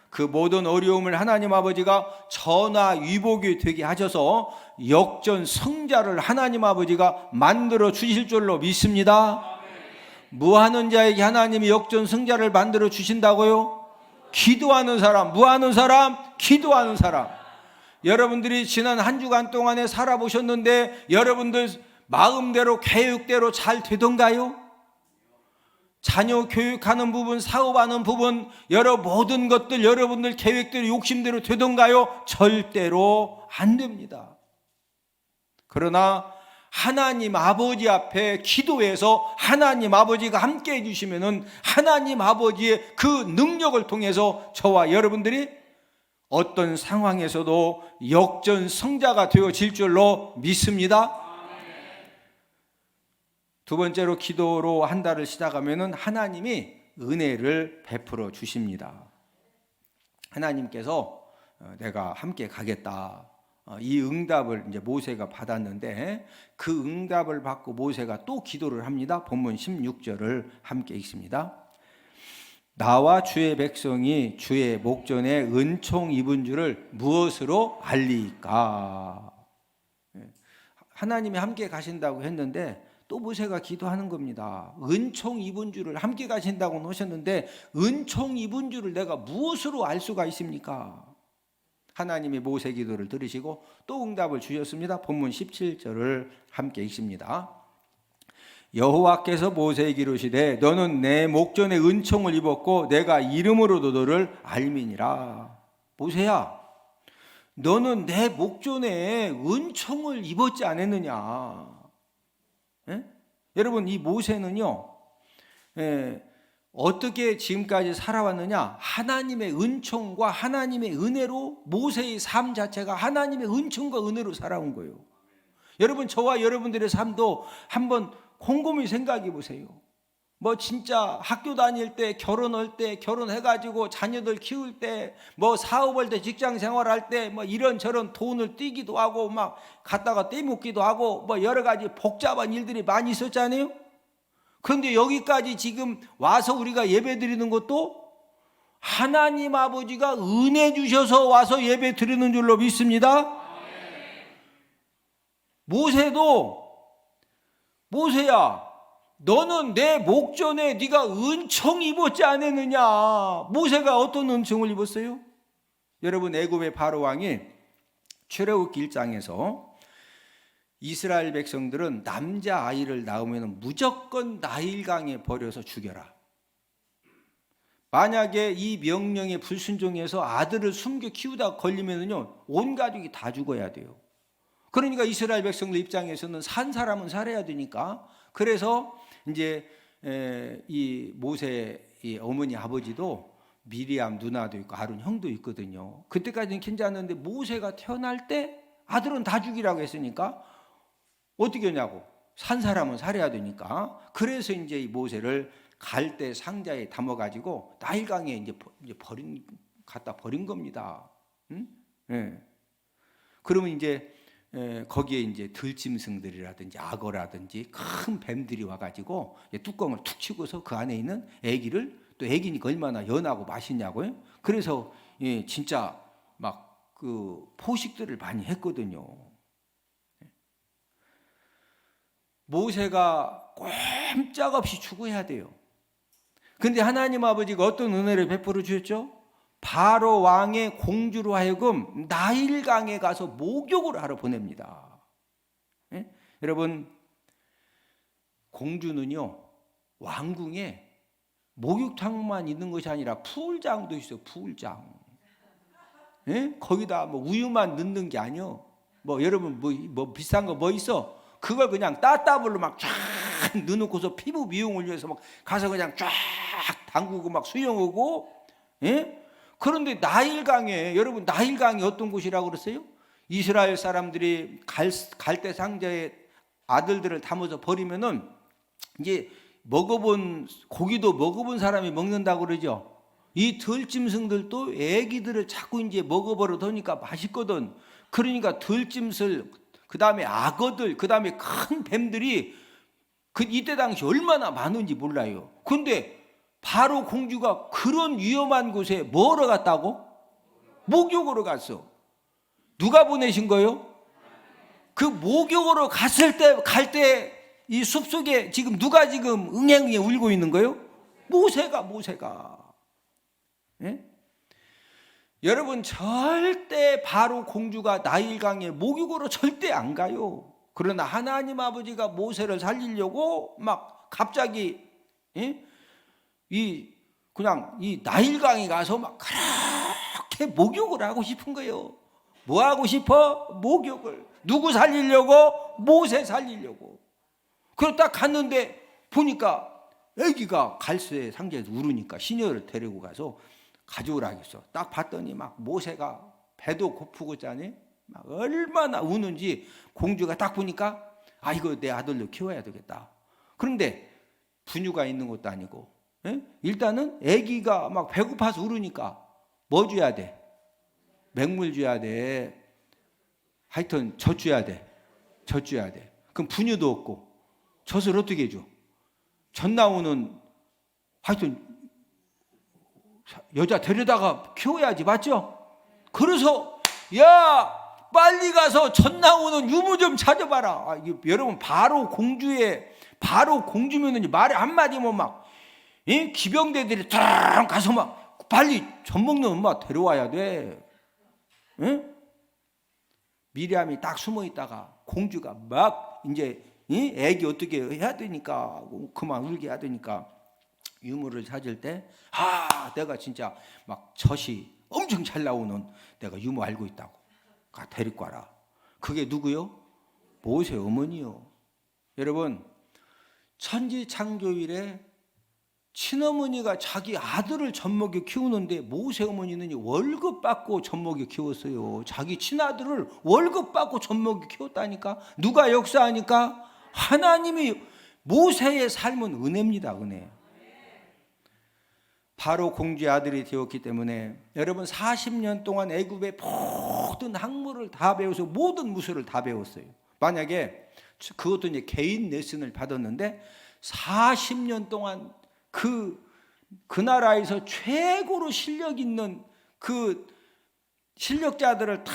그 모든 어려움을 하나님 아버지가 전화위복이 되게 하셔서 역전 승자를 하나님 아버지가 만들어 주실 줄로 믿습니다. 무하는 자에게 하나님이 역전 승자를 만들어 주신다고요? 기도하는 사람, 무하는 사람, 기도하는 사람. 여러분들이 지난 한 주간 동안에 살아보셨는데 여러분들 마음대로 계획대로 잘 되던가요? 자녀 교육하는 부분, 사업하는 부분, 여러 모든 것들 여러분들 계획대로 욕심대로 되던가요? 절대로 안 됩니다. 그러나 하나님 아버지 앞에 기도해서 하나님 아버지가 함께 해주시면은 하나님 아버지의 그 능력을 통해서 저와 여러분들이 어떤 상황에서도 역전 승자가 되어질 줄로 믿습니다. 두 번째로 기도로 한 달을 시작하면은 하나님이 은혜를 베풀어 주십니다. 하나님께서 내가 함께 가겠다. 이 응답을 이제 모세가 받았는데 그 응답을 받고 모세가 또 기도를 합니다. 본문 16절을 함께 읽습니다. 나와 주의 백성이 주의 목전에 은총 입은 줄을 무엇으로 알리까? 하나님이 함께 가신다고 했는데 또 모세가 기도하는 겁니다. 은총 입은 줄을 함께 가신다고 하셨는데 은총 입은 줄을 내가 무엇으로 알 수가 있습니까? 하나님이 모세 기도를 들으시고 또 응답을 주셨습니다. 본문 17절을 함께 읽습니다. 여호와께서 모세에게 이르시되 너는 내 목전에 은총을 입었고 내가 이름으로도 너를 알미니라. 모세야, 너는 내 목전에 은총을 입었지 않았느냐? 예? 여러분, 이 모세는요, 어떻게 지금까지 살아왔느냐? 하나님의 은총과 하나님의 은혜로 모세의 삶 자체가 하나님의 은총과 은혜로 살아온 거예요. 여러분, 저와 여러분들의 삶도 한번 곰곰이 생각해 보세요. 뭐 진짜 학교 다닐 때, 결혼할 때, 결혼해가지고 자녀들 키울 때, 뭐 사업할 때, 직장 생활할 때, 뭐 이런저런 돈을 떼기도 하고, 막 갖다가 떼먹기도 하고, 뭐 여러 가지 복잡한 일들이 많이 있었잖아요. 그런데 여기까지 지금 와서 우리가 예배 드리는 것도 하나님 아버지가 은혜 주셔서 와서 예배 드리는 줄로 믿습니다. 모세도 모세야, 너는 내 목전에 네가 은총 입었지 않았느냐? 모세가 어떤 은총을 입었어요? 여러분, 애굽의 바로 왕이 출애굽기 1장에서 이스라엘 백성들은 남자 아이를 낳으면 무조건 나일강에 버려서 죽여라. 만약에 이 명령에 불순종해서 아들을 숨겨 키우다 걸리면요 온 가족이 다 죽어야 돼요. 그러니까 이스라엘 백성들 입장에서는 산 사람은 살아야 되니까 그래서 이제 이 모세의 어머니 아버지도 미리암 누나도 있고 아론 형도 있거든요. 그때까지는 괜찮았는데 모세가 태어날 때 아들은 다 죽이라고 했으니까 어떻게 하냐고. 산 사람은 살아야 되니까. 그래서 이제 이 모세를 갈대 상자에 담아가지고 나일강에 이제 갖다 버린 겁니다. 응? 네. 그러면 이제 거기에 이제 들짐승들이라든지 악어라든지 큰 뱀들이 와가지고 뚜껑을 툭 치고서 그 안에 있는 애기를, 또 애기니까 얼마나 연하고 맛있냐고요. 그래서 진짜 막 그 포식들을 많이 했거든요. 모세가 꼼짝없이 추구해야 돼요. 그런데 하나님 아버지가 어떤 은혜를 베풀어 주셨죠? 바로 왕의 공주로 하여금 나일강에 가서 목욕을 하러 보냅니다. 예? 여러분, 공주는요 왕궁에 목욕탕만 있는 것이 아니라 풀장도 있어요. 풀장. 예? 거기다 뭐 우유만 넣는 게 아니요. 뭐 여러분 뭐 비싼 거 뭐 있어? 그걸 그냥 따따블로 막 쫙 넣어놓고서 피부 미용을 위해서 막 가서 그냥 쫙 담그고 막 수영하고. 예? 그런데 나일강에, 여러분 나일강이 어떤 곳이라고 그랬어요? 이스라엘 사람들이 갈대 상자에 아들들을 담아서 버리면은 이제 먹어본 고기도 먹어본 사람이 먹는다고 그러죠. 이 들짐승들도 애기들을 자꾸 이제 먹어버려 더니까 맛있거든. 그러니까 들짐승, 그 다음에 악어들, 그 다음에 큰 뱀들이 이때 당시 얼마나 많은지 몰라요. 근데 바로 공주가 그런 위험한 곳에 뭐하러 갔다고? 목욕으로 갔어. 누가 보내신 거요? 그 목욕으로 갈 때 이 숲속에 지금 누가 지금 응애응애 울고 있는 거요? 모세가. 예? 여러분 절대 바로 공주가 나일강에 목욕으로 절대 안 가요. 그러나 하나님 아버지가 모세를 살리려고 막 갑자기 그냥 이 나일강에 가서 막 그렇게 목욕을 하고 싶은 거예요. 뭐 하고 싶어? 목욕을. 누구 살리려고? 모세 살리려고. 그러고 딱 갔는데 보니까 애기가 갈대 상자에서 울으니까 시녀를 데리고 가서 가져오라고 했어. 딱 봤더니 막 모세가 배도 고프고 짜니 막 얼마나 우는지 공주가 딱 보니까 아 이거 내 아들로 키워야 되겠다. 그런데 분유가 있는 것도 아니고 일단은 애기가 막 배고파서 울으니까 뭐 줘야 돼? 맹물 줘야 돼. 하여튼 젖 줘야 돼. 그럼 분유도 없고 젖을 어떻게 줘? 젖 나오는 하여튼 여자 데려다가 키워야지, 맞죠? 그래서 야 빨리 가서 젖 나오는 유모 좀 찾아봐라. 여러분 바로 공주면은 말이 한마디면 막 기병대들이 딱 가서 막 빨리 젖 먹는 엄마 데려와야 돼. 미리암이 딱 숨어 있다가 공주가 막 이제 애기 어떻게 해야 되니까 그만 울게 해야 되니까 유모를 찾을 때 내가 진짜 막 젖이 엄청 잘 나오는 내가 유모 알고 있다고 가 데리고 와라. 그게 누구요? 모세 어머니요. 여러분 천지창조일에 친어머니가 자기 아들을 젖먹여 키우는데 모세 어머니는 월급 받고 젖먹여 키웠어요. 자기 친아들을 월급 받고 젖먹여 키웠다니까. 누가 역사하니까? 하나님이. 모세의 삶은 은혜입니다. 은혜. 바로 공주의 아들이 되었기 때문에 여러분 40년 동안 애굽의 모든 학문을 다 배워서 모든 무술을 다 배웠어요. 만약에 그것도 이제 개인 레슨을 받았는데 40년 동안 그 나라에서 최고로 실력 있는 그 실력자들을 다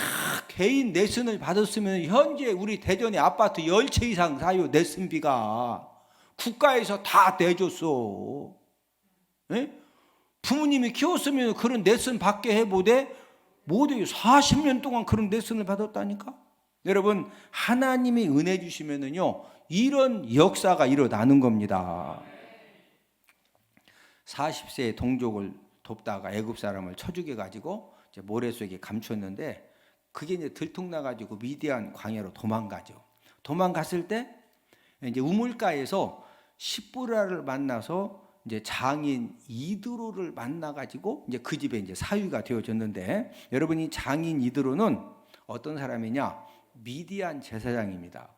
개인 레슨을 받았으면 현재 우리 대전에 아파트 10채 이상 사요. 레슨비가 국가에서 다 내줬어. 부모님이 키웠으면 그런 레슨 받게 해보되 못해요. 40년 동안 그런 레슨을 받았다니까. 여러분 하나님이 은혜 주시면은요 이런 역사가 일어나는 겁니다. 40세에 동족을 돕다가 애굽 사람을 쳐죽여 가지고 이제 모래 속에 감췄는데 그게 이제 들통나 가지고 미디안 광야로 도망가죠. 도망갔을 때 이제 우물가에서 시브라를 만나서 이제 장인 이드로를 만나 가지고 이제 그 집에 이제 사위가 되어졌는데 여러분이 장인 이드로는 어떤 사람이냐? 미디안 제사장입니다.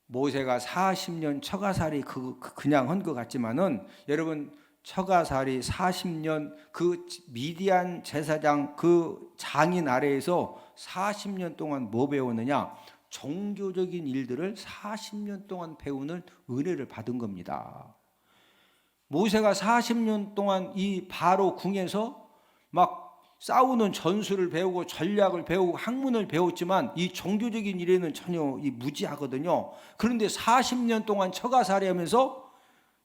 모세가 40년 처가살이 그냥 한 것 같지만은 여러분 처가살이 40년 그 미디안 제사장 그 장인 아래에서 40년 동안 뭐 배웠느냐? 종교적인 일들을 40년 동안 배우는 은혜를 받은 겁니다. 모세가 40년 동안 이 바로 궁에서 막 싸우는 전술을 배우고 전략을 배우고 학문을 배웠지만 이 종교적인 일에는 전혀 무지하거든요. 그런데 40년 동안 처가살이하면서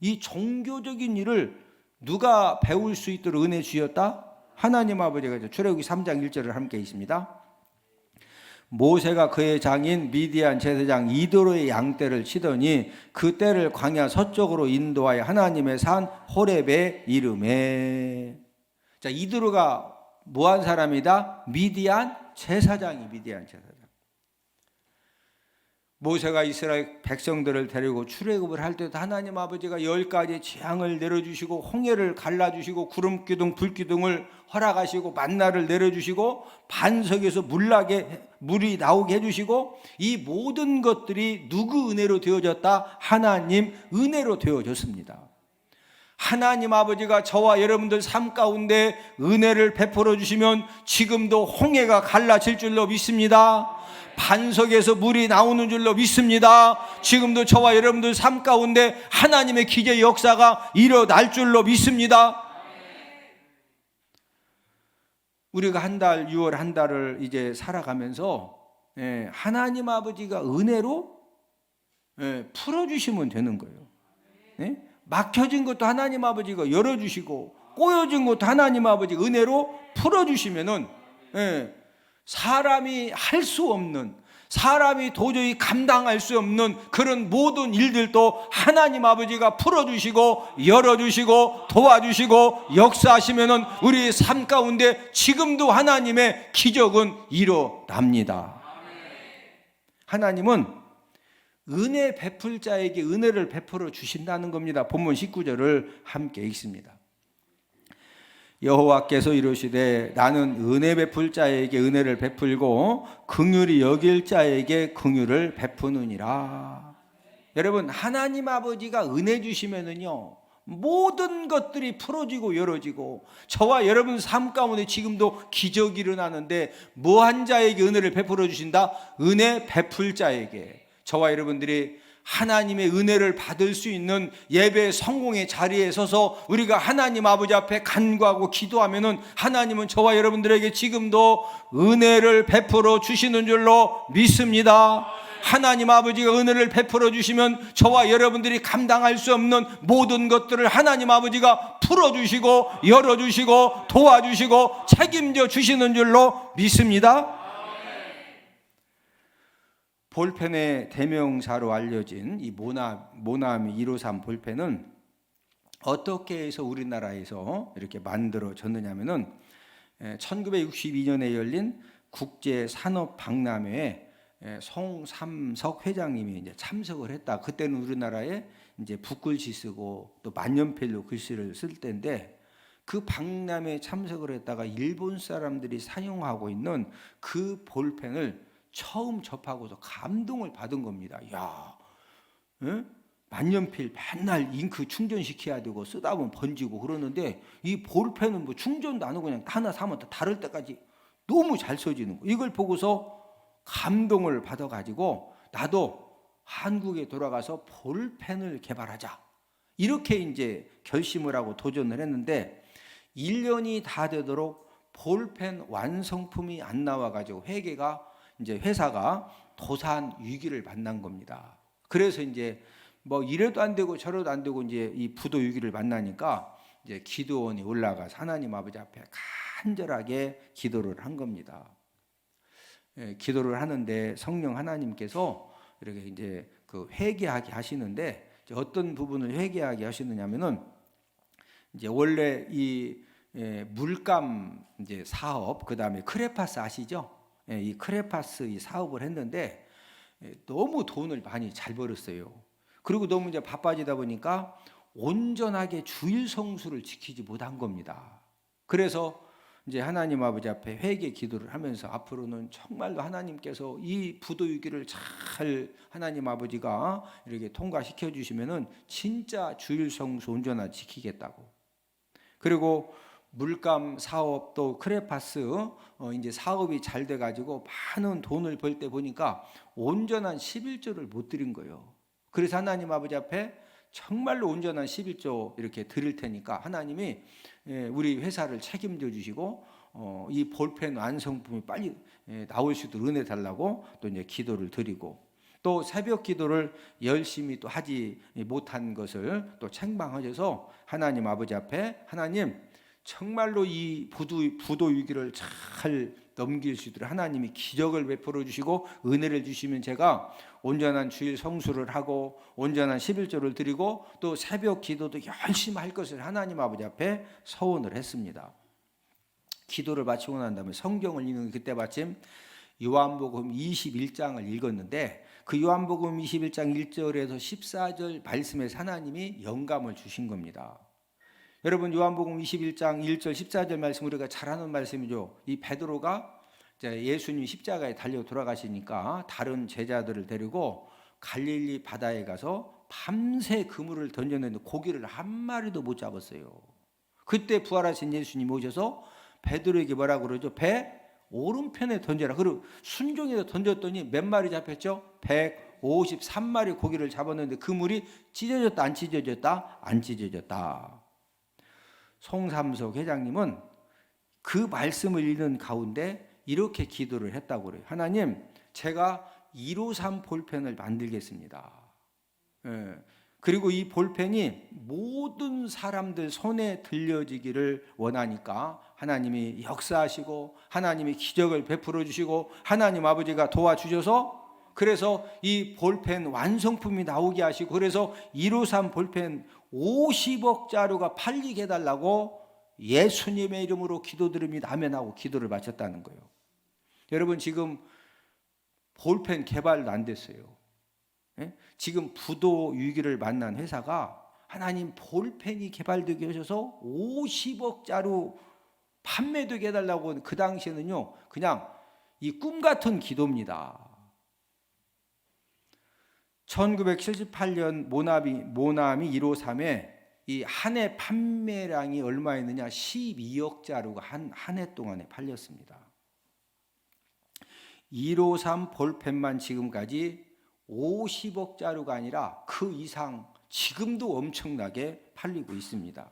이 종교적인 일을 누가 배울 수 있도록 은혜 주셨다? 하나님 아버지가. 출애굽기 3장 1절을 함께 있습니다. 모세가 그의 장인 미디안 제사장 이드로의 양떼를 치더니 그 떼를 광야 서쪽으로 인도하여 하나님의 산 호렙에 이르매. 자, 이드로가 뭐한 사람이다? 미디안 제사장. 모세가 이스라엘 백성들을 데리고 출애굽을 할 때도 하나님 아버지가 10가지 재앙을 내려주시고 홍해를 갈라주시고 구름기둥 불기둥을 허락하시고 만나를 내려주시고 반석에서 물이 나오게 해주시고 이 모든 것들이 누구 은혜로 되어졌다? 하나님 은혜로 되어졌습니다. 하나님 아버지가 저와 여러분들 삶 가운데 은혜를 베풀어 주시면 지금도 홍해가 갈라질 줄로 믿습니다. 반석에서 물이 나오는 줄로 믿습니다. 지금도 저와 여러분들 삶 가운데 하나님의 기적의 역사가 일어날 줄로 믿습니다. 우리가 6월 한 달을 이제 살아가면서 하나님 아버지가 은혜로 풀어주시면 되는 거예요. 막혀진 것도 하나님 아버지가 열어주시고 꼬여진 것도 하나님 아버지 은혜로 풀어주시면은 사람이 할 수 없는, 사람이 도저히 감당할 수 없는 그런 모든 일들도 하나님 아버지가 풀어주시고 열어주시고 도와주시고 역사하시면은 우리 삶 가운데 지금도 하나님의 기적은 일어납니다. 하나님은 은혜 베풀 자에게 은혜를 베풀어 주신다는 겁니다. 본문 19절을 함께 읽습니다. 여호와께서 이르시되 나는 은혜 베풀 자에게 은혜를 베풀고 긍휼히 여길 자에게 긍휼을 베푸느니라. 여러분, 하나님 아버지가 은혜 주시면은요 모든 것들이 풀어지고 열어지고 저와 여러분 삶 가운데 지금도 기적이 일어나는데 뭐한 자에게 은혜를 베풀어 주신다? 은혜 베풀 자에게. 저와 여러분들이 하나님의 은혜를 받을 수 있는 예배 성공의 자리에 서서 우리가 하나님 아버지 앞에 간구하고 기도하면은 하나님은 저와 여러분들에게 지금도 은혜를 베풀어 주시는 줄로 믿습니다. 하나님 아버지가 은혜를 베풀어 주시면 저와 여러분들이 감당할 수 없는 모든 것들을 하나님 아버지가 풀어주시고 열어주시고 도와주시고 책임져 주시는 줄로 믿습니다. 볼펜의 대명사로 알려진 이 모나미 153 볼펜은 어떻게 해서 우리나라에서 이렇게 만들어졌느냐면은 1962년에 열린 국제산업박람회에 송삼석 회장님이 이제 참석을 했다. 그때는 우리나라에 이제 붓글씨 쓰고 또 만년필로 글씨를 쓸 때인데 그 박람회에 참석을 했다가 일본 사람들이 사용하고 있는 그 볼펜을 처음 접하고서 감동을 받은 겁니다. 야, 만년필 맨날 잉크 충전시켜야 되고 쓰다 보면 번지고 그러는데 이 볼펜은 뭐 충전도 안 하고 그냥 하나 사면 다를 때까지 너무 잘 써지는 거. 이걸 보고서 감동을 받아가지고 나도 한국에 돌아가서 볼펜을 개발하자. 이렇게 이제 결심을 하고 도전을 했는데 1년이 다 되도록 볼펜 완성품이 안 나와가지고 회사가 도산 위기를 만난 겁니다. 그래서 이제 뭐 이래도 안 되고 저래도 안 되고 이제 이 부도 위기를 만나니까 이제 기도원이 올라가서 하나님 아버지 앞에 간절하게 기도를 한 겁니다. 기도를 하는데 성령 하나님께서 이렇게 이제 그 회개하게 하시는데 어떤 부분을 회개하게 하시느냐면은 이제 원래 이 물감 이제 사업 그다음에 크레파스 아시죠? 이 크레파스 이 사업을 했는데 너무 돈을 많이 잘 벌었어요. 그리고 너무 이제 바빠지다 보니까 온전하게 주일 성수를 지키지 못한 겁니다. 그래서 이제 하나님 아버지 앞에 회개 기도를 하면서 앞으로는 정말로 하나님께서 이 부도 위기를 잘 하나님 아버지가 이렇게 통과시켜 주시면은 진짜 주일 성수 온전하게 지키겠다고. 그리고 물감 사업 또 크레파스 이제 사업이 잘 돼가지고 많은 돈을 벌 때 보니까 온전한 11조를 못 드린 거예요. 그래서 하나님 아버지 앞에 정말로 온전한 11조 이렇게 드릴 테니까 하나님이 우리 회사를 책임져 주시고 이 볼펜 완성품이 빨리 나올 수 있도록 은혜 달라고 또 이제 기도를 드리고 또 새벽 기도를 열심히 또 하지 못한 것을 또 책망하셔서 하나님 아버지 앞에 하나님 정말로 이 부도 위기를 잘 넘길 수 있도록 하나님이 기적을 베풀어 주시고 은혜를 주시면 제가 온전한 주일 성수를 하고 온전한 11조를 드리고 또 새벽 기도도 열심히 할 것을 하나님 아버지 앞에 서원을 했습니다. 기도를 마치고 난 다음에 성경을 읽는 그때 마침 요한복음 21장을 읽었는데 그 요한복음 21장 1절에서 14절 말씀에서 하나님이 영감을 주신 겁니다. 여러분 요한복음 21장 1절 14절 말씀 우리가 잘 아는 말씀이죠. 이 베드로가 예수님 십자가에 달려 돌아가시니까 다른 제자들을 데리고 갈릴리 바다에 가서 밤새 그물을 던졌는데 고기를 한 마리도 못 잡았어요. 그때 부활하신 예수님이 오셔서 베드로에게 뭐라고 그러죠? 배 오른편에 던져라. 그리고 순종해서 던졌더니 몇 마리 잡혔죠? 153마리 고기를 잡았는데 그물이 찢어졌다 안 찢어졌다? 안 찢어졌다. 송삼석 회장님은 그 말씀을 읽는 가운데 이렇게 기도를 했다고 그래요. 하나님, 제가 153 볼펜을 만들겠습니다. 그리고 이 볼펜이 모든 사람들 손에 들려지기를 원하니까 하나님이 역사하시고 하나님이 기적을 베풀어 주시고 하나님 아버지가 도와주셔서 그래서 이 볼펜 완성품이 나오게 하시고 그래서 153 볼펜 50억 자루가 팔리게 해달라고 예수님의 이름으로 기도드립니다. 아멘하고 기도를 마쳤다는 거예요. 여러분 지금 볼펜 개발도 안 됐어요. 지금 부도 위기를 만난 회사가 하나님 볼펜이 개발되게 하셔서 50억 자루 판매되게 해달라고 그 당시에는요 그냥 이 꿈 같은 기도입니다. 1978년 모나미 153에 이 한 해 판매량이 얼마였느냐 12억 자루가 한 해 동안에 팔렸습니다. 153 볼펜만 지금까지 50억 자루가 아니라 그 이상 지금도 엄청나게 팔리고 있습니다.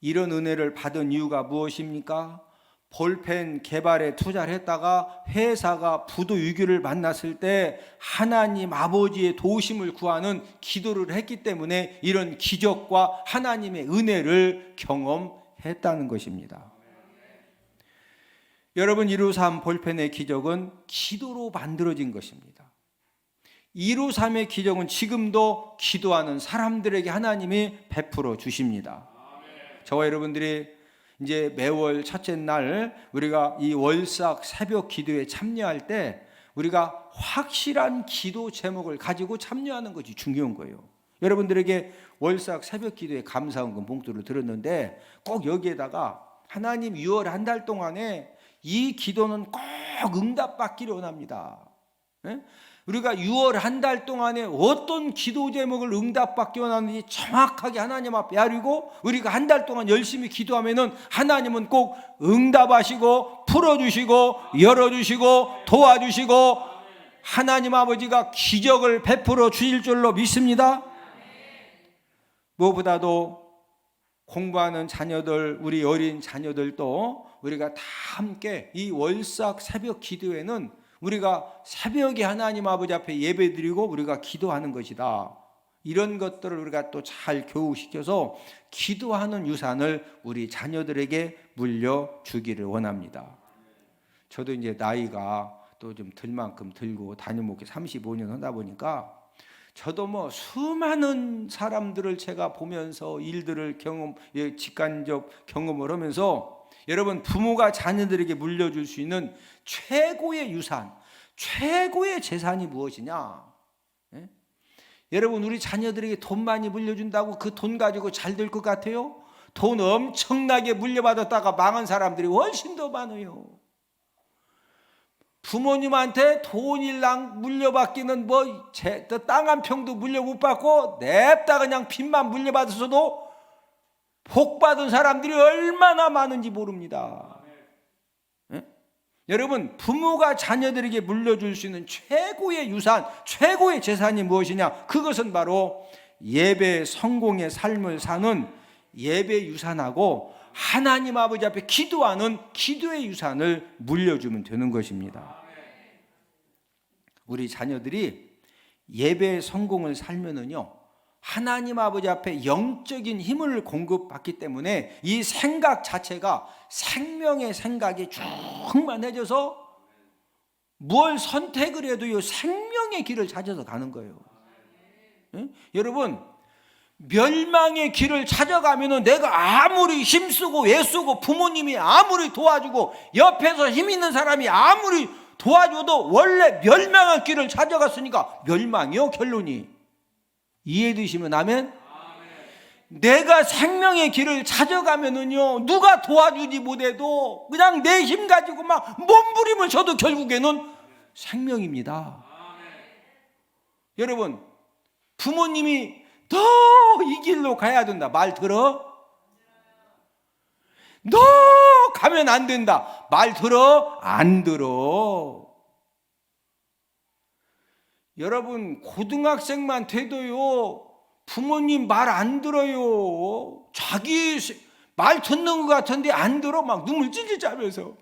이런 은혜를 받은 이유가 무엇입니까? 볼펜 개발에 투자를 했다가 회사가 부도 위기를 만났을 때 하나님 아버지의 도우심을 구하는 기도를 했기 때문에 이런 기적과 하나님의 은혜를 경험했다는 것입니다. 여러분 153 볼펜의 기적은 기도로 만들어진 것입니다. 153의 기적은 지금도 기도하는 사람들에게 하나님이 베풀어 주십니다. 저와 여러분들이 이제 매월 첫째 날 우리가 이 월삭 새벽 기도에 참여할 때 우리가 확실한 기도 제목을 가지고 참여하는 것이 중요한 거예요. 여러분들에게 월삭 새벽 기도에 감사헌금 봉투를 들었는데 꼭 여기에다가 하나님 6월 한 달 동안에 이 기도는 꼭 응답받기를 원합니다. 우리가 6월 한 달 동안에 어떤 기도 제목을 응답받기 원하는지 정확하게 하나님 앞에 알고 우리가 한 달 동안 열심히 기도하면은 하나님은 꼭 응답하시고 풀어주시고 열어주시고 도와주시고 하나님 아버지가 기적을 베풀어 주실 줄로 믿습니다. 무엇보다도 공부하는 자녀들, 우리 어린 자녀들도 우리가 다 함께 이 월삭 새벽 기도회는 우리가 새벽에 하나님 아버지 앞에 예배드리고 우리가 기도하는 것이다. 이런 것들을 우리가 또 잘 교육시켜서 기도하는 유산을 우리 자녀들에게 물려주기를 원합니다. 저도 이제 나이가 또 좀 들 만큼 들고 담임 목회 35년 하다 보니까 저도 뭐 수많은 사람들을 제가 보면서 일들을 직간접 경험을 하면서 여러분 부모가 자녀들에게 물려줄 수 있는 최고의 유산, 최고의 재산이 무엇이냐? 여러분 우리 자녀들에게 돈 많이 물려준다고 그 돈 가지고 잘 될 것 같아요? 돈 엄청나게 물려받았다가 망한 사람들이 훨씬 더 많아요. 부모님한테 돈일랑 물려받기는 땅 한 평도 물려 못 받고 냅다 그냥 빚만 물려받았어도 복 받은 사람들이 얼마나 많은지 모릅니다. 여러분 부모가 자녀들에게 물려줄 수 있는 최고의 유산, 최고의 재산이 무엇이냐? 그것은 바로 예배 성공의 삶을 사는 예배 유산하고 하나님 아버지 앞에 기도하는 기도의 유산을 물려주면 되는 것입니다. 우리 자녀들이 예배 성공을 살면은요 하나님 아버지 앞에 영적인 힘을 공급받기 때문에 이 생각 자체가 생명의 생각이 충만해져서 뭘 선택을 해도요 생명의 길을 찾아서 가는 거예요. 예? 여러분, 멸망의 길을 찾아가면은 내가 아무리 힘쓰고 애쓰고 부모님이 아무리 도와주고 옆에서 힘 있는 사람이 아무리 도와줘도 원래 멸망의 길을 찾아갔으니까 멸망이요, 결론이. 이해되시면 아멘? 내가 생명의 길을 찾아가면은요 누가 도와주지 못해도 그냥 내 힘 가지고 막 몸부림을 쳐도 결국에는 생명입니다. 여러분, 부모님이 너 이 길로 가야 된다 말 들어? 너 가면 안 된다 말 들어? 안 들어. 여러분, 고등학생만 돼도요 부모님 말 안 들어요. 자기 말 듣는 것 같은데 안 들어. 막 눈물 찔찔 짜면서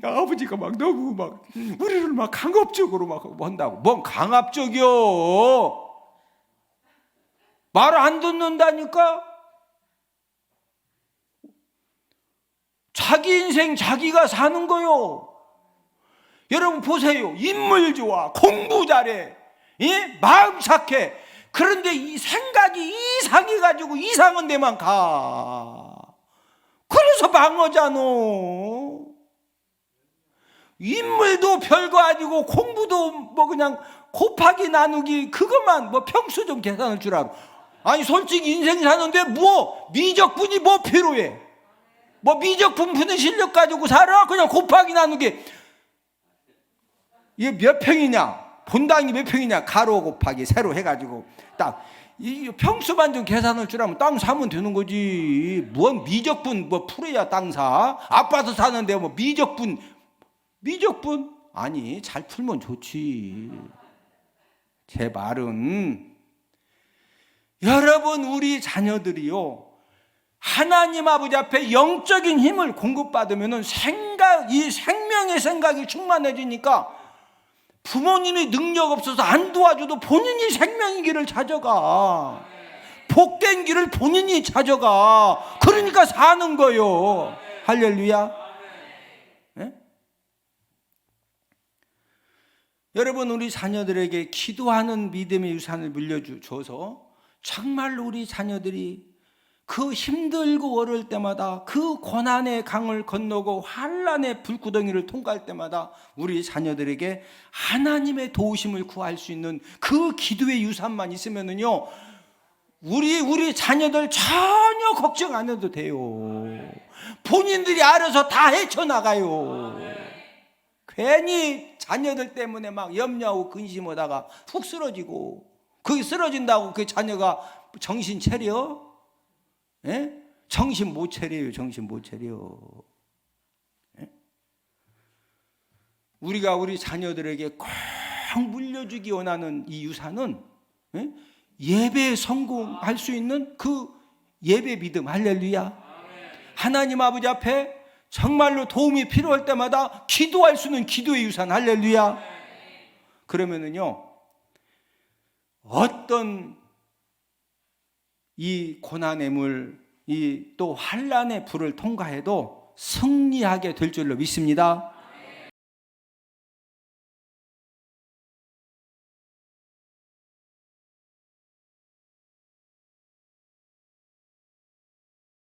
아버지가 막 너무 막 우리를 막 강압적으로 막 한다고. 뭔 강압적이요? 말 안 듣는다니까? 자기 인생 자기가 사는 거요. 여러분 보세요. 인물 좋아, 공부 잘해, 예? 마음 착해. 그런데 이 생각이 이상해가지고 이상한 데만 가. 그래서 망하잖아. 인물도 별거 아니고 공부도 뭐 그냥 곱하기 나누기 그것만 뭐 평수 좀 계산할 줄 알아. 아니 솔직히 인생 사는데 뭐 미적분이 뭐 필요해? 뭐 미적분 푸는 실력 가지고 살아? 그냥 곱하기 나누기. 이게 몇 평이냐? 본당이 몇 평이냐? 가로 곱하기 세로 해가지고 딱 이 평수만 좀 계산할 줄 알면 땅 사면 되는 거지. 뭔 미적분 뭐 풀어야 땅 사? 아파트 사는데 뭐 미적분 아니 잘 풀면 좋지. 제 말은 여러분 우리 자녀들이요 하나님 아버지 앞에 영적인 힘을 공급받으면은 이 생명의 생각이 충만해지니까 부모님이 능력 없어서 안 도와줘도 본인이 생명의 길을 찾아가. 복된 길을 본인이 찾아가. 그러니까 사는 거요. 할렐루야. 네? 여러분, 우리 자녀들에게 기도하는 믿음의 유산을 물려줘서 정말로 우리 자녀들이 그 힘들고 어려울 때마다 그 고난의 강을 건너고 환난의 불구덩이를 통과할 때마다 우리 자녀들에게 하나님의 도우심을 구할 수 있는 그 기도의 유산만 있으면은요 우리 자녀들 전혀 걱정 안 해도 돼요. 본인들이 알아서 다 헤쳐나가요. 괜히 자녀들 때문에 막 염려하고 근심하다가 훅 쓰러지고, 그게 쓰러진다고 그 자녀가 정신 차려? 예? 정신 못 차려요. 정신 못 차려. 예? 우리가 우리 자녀들에게 꼭 물려주기 원하는 이 유산은 예? 예배에 성공할 수 있는 그 예배 믿음. 할렐루야. 하나님 아버지 앞에 정말로 도움이 필요할 때마다 기도할 수 있는 기도의 유산. 할렐루야. 그러면은요 어떤 이 고난의 물, 이 또 환난의 불을 통과해도 승리하게 될 줄로 믿습니다.